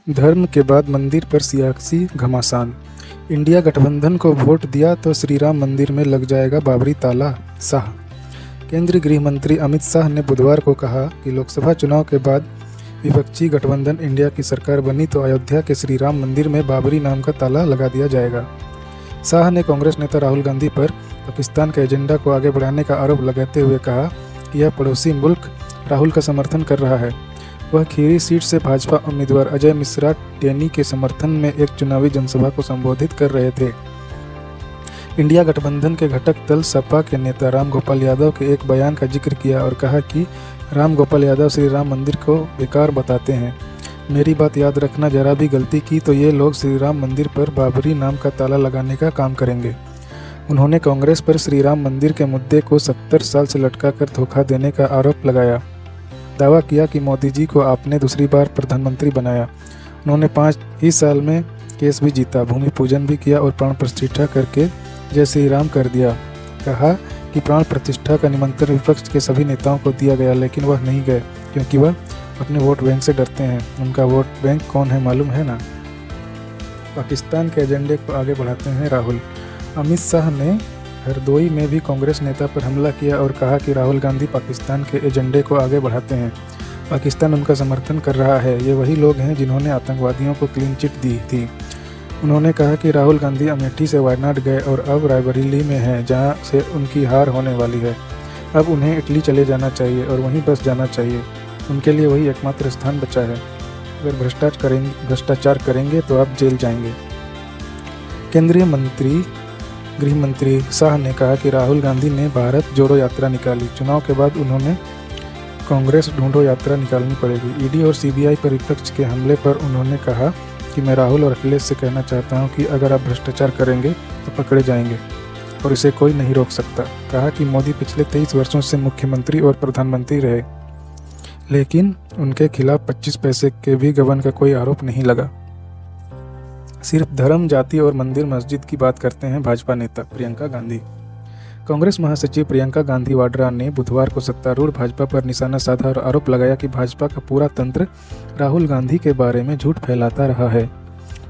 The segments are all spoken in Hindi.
धर्म के बाद मंदिर पर सियासी घमासान। इंडिया गठबंधन को वोट दिया तो श्री राम मंदिर में लग जाएगा बाबरी ताला। शाह। केंद्रीय गृह मंत्री अमित शाह ने बुधवार को कहा कि लोकसभा चुनाव के बाद विपक्षी गठबंधन इंडिया की सरकार बनी तो अयोध्या के श्री राम मंदिर में बाबरी नाम का ताला लगा दिया जाएगा। शाह ने कांग्रेस नेता राहुल गांधी पर पाकिस्तान के एजेंडा को आगे बढ़ाने का आरोप लगाते हुए कहा कि यह पड़ोसी मुल्क राहुल का समर्थन कर रहा है। वह खीरी सीट से भाजपा उम्मीदवार अजय मिश्रा टेनी के समर्थन में एक चुनावी जनसभा को संबोधित कर रहे थे। इंडिया गठबंधन के घटक दल सपा के नेता राम गोपाल यादव के एक बयान का जिक्र किया और कहा कि राम गोपाल यादव श्री राम मंदिर को बेकार बताते हैं। मेरी बात याद रखना, जरा भी गलती की तो ये लोग श्री राम मंदिर पर बाबरी नाम का ताला लगाने का काम करेंगे। उन्होंने कांग्रेस पर श्री राम मंदिर के मुद्दे को 70 साल से लटका कर धोखा देने का आरोप लगाया। दावा किया कि मोदी जी को आपने दूसरी बार प्रधानमंत्री बनाया। उन्होंने 5 ही साल में केस भी जीता, भूमि पूजन भी किया और प्राण प्रतिष्ठा करके जय श्री राम कर दिया। कहा कि प्राण प्रतिष्ठा का निमंत्रण विपक्ष के सभी नेताओं को दिया गया, लेकिन वह नहीं गए क्योंकि वह अपने वोट बैंक से डरते हैं। उनका वोट बैंक कौन है मालूम है ना। पाकिस्तान के एजेंडे को आगे बढ़ाते हैं राहुल। अमित शाह ने हरदोई में भी कांग्रेस नेता पर हमला किया और कहा कि राहुल गांधी पाकिस्तान के एजेंडे को आगे बढ़ाते हैं। पाकिस्तान उनका समर्थन कर रहा है। ये वही लोग हैं जिन्होंने आतंकवादियों को क्लीन चिट दी थी। उन्होंने कहा कि राहुल गांधी अमेठी से वायनाड गए और अब रायबरेली में हैं, जहां से उनकी हार होने वाली है। अब उन्हें इटली चले जाना चाहिए और वहीं बस जाना चाहिए। उनके लिए वही एकमात्र स्थान बचा है। अगर भ्रष्टाचार करेंगे तो आप जेल जाएंगे। केंद्रीय गृह मंत्री शाह ने कहा कि राहुल गांधी ने भारत जोड़ो यात्रा निकाली। चुनाव के बाद उन्होंने कांग्रेस ढूंढो यात्रा निकालनी पड़ेगी। ईडी और सीबीआई पर विपक्ष के हमले पर उन्होंने कहा कि मैं राहुल और अखिलेश से कहना चाहता हूं कि अगर आप भ्रष्टाचार करेंगे तो पकड़े जाएंगे और इसे कोई नहीं रोक सकता। कहा कि मोदी पिछले 23 वर्षों से मुख्यमंत्री और प्रधानमंत्री रहे, लेकिन उनके खिलाफ 25 पैसे के भी गबन का कोई आरोप नहीं लगा। सिर्फ धर्म, जाति और मंदिर मस्जिद की बात करते हैं भाजपा नेता प्रियंका गांधी। कांग्रेस महासचिव प्रियंका गांधी वाड्रा ने बुधवार को सत्तारूढ़ भाजपा पर निशाना साधा और आरोप लगाया कि भाजपा का पूरा तंत्र राहुल गांधी के बारे में झूठ फैलाता रहा है।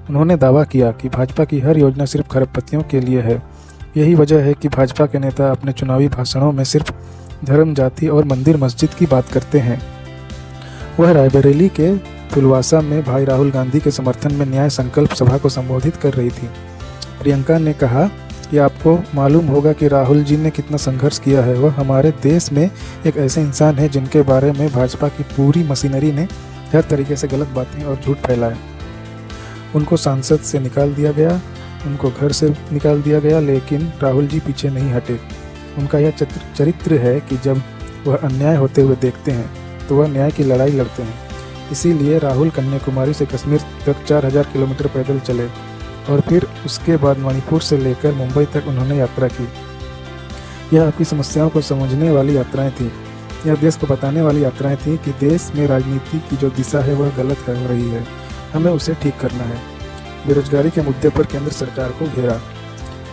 उन्होंने दावा किया कि भाजपा की हर योजना सिर्फ खरबपतियों के लिए है। यही वजह है कि भाजपा के नेता अपने चुनावी भाषणों में सिर्फ धर्म, जाति और मंदिर मस्जिद की बात करते हैं। वह रायबरेली के तुलवासा में भाई राहुल गांधी के समर्थन में न्याय संकल्प सभा को संबोधित कर रही थी। प्रियंका ने कहा कि आपको मालूम होगा कि राहुल जी ने कितना संघर्ष किया है। वह हमारे देश में एक ऐसे इंसान है जिनके बारे में भाजपा की पूरी मशीनरी ने हर तरीके से गलत बातें और झूठ फैलाया। उनको सांसद से निकाल दिया गया, उनको घर से निकाल दिया गया, लेकिन राहुल जी पीछे नहीं हटे। उनका यह चरित्र है कि जब वह अन्याय होते हुए देखते हैं तो वह न्याय की लड़ाई लड़ते हैं। इसीलिए राहुल कन्याकुमारी से कश्मीर तक 4000 किलोमीटर पैदल चले और फिर उसके बाद मणिपुर से लेकर मुंबई तक उन्होंने यात्रा की। यह आपकी समस्याओं को समझने वाली यात्राएं थी। यह देश को बताने वाली यात्राएं थी कि देश में राजनीति की जो दिशा है वह गलत हो रही है, हमें उसे ठीक करना है। बेरोजगारी के मुद्दे पर केंद्र सरकार को घेरा।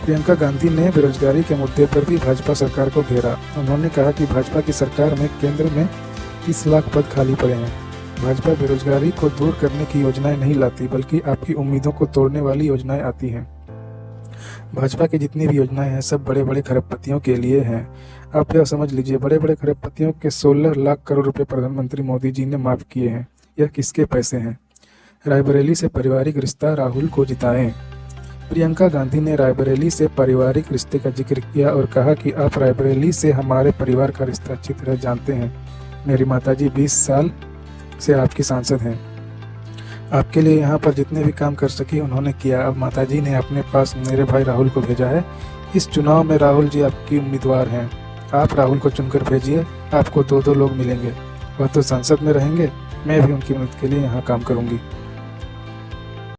प्रियंका गांधी ने बेरोजगारी के मुद्दे पर भी भाजपा सरकार को घेरा। उन्होंने कहा कि भाजपा की सरकार में केंद्र में 30 लाख पद खाली पड़े हैं। भाजपा बेरोजगारी को दूर करने की योजनाएं नहीं लाती, बल्कि आपकी उम्मीदों को तोड़ने वाली योजनाएं आती हैं। भाजपा की जितनी भी योजनाएं हैं सब बड़े बड़े खरबपतियों के लिए हैं। आप यह समझ लीजिए, बड़े बड़े खरबपतियों के 16 लाख करोड़ रुपए प्रधानमंत्री मोदी जी ने माफ किए हैं। यह किसके पैसे हैं? रायबरेली से पारिवारिक रिश्ता राहुल को जिताएं। प्रियंका गांधी ने रायबरेली से पारिवारिक रिश्ते का जिक्र किया और कहा कि आप रायबरेली से हमारे परिवार का रिश्ता अच्छी तरह जानते हैं। मेरी माताजी 20 साल से आपकी सांसद हैं। आपके लिए यहाँ पर जितने भी काम कर सकी उन्होंने किया। अब माताजी ने अपने पास मेरे भाई राहुल को भेजा है। इस चुनाव में राहुल जी आपकी उम्मीदवार हैं। आप राहुल को चुनकर भेजिए, आपको 2-2 लोग मिलेंगे। वह तो संसद में रहेंगे, मैं भी उनकी मदद के लिए यहाँ काम करूँगी।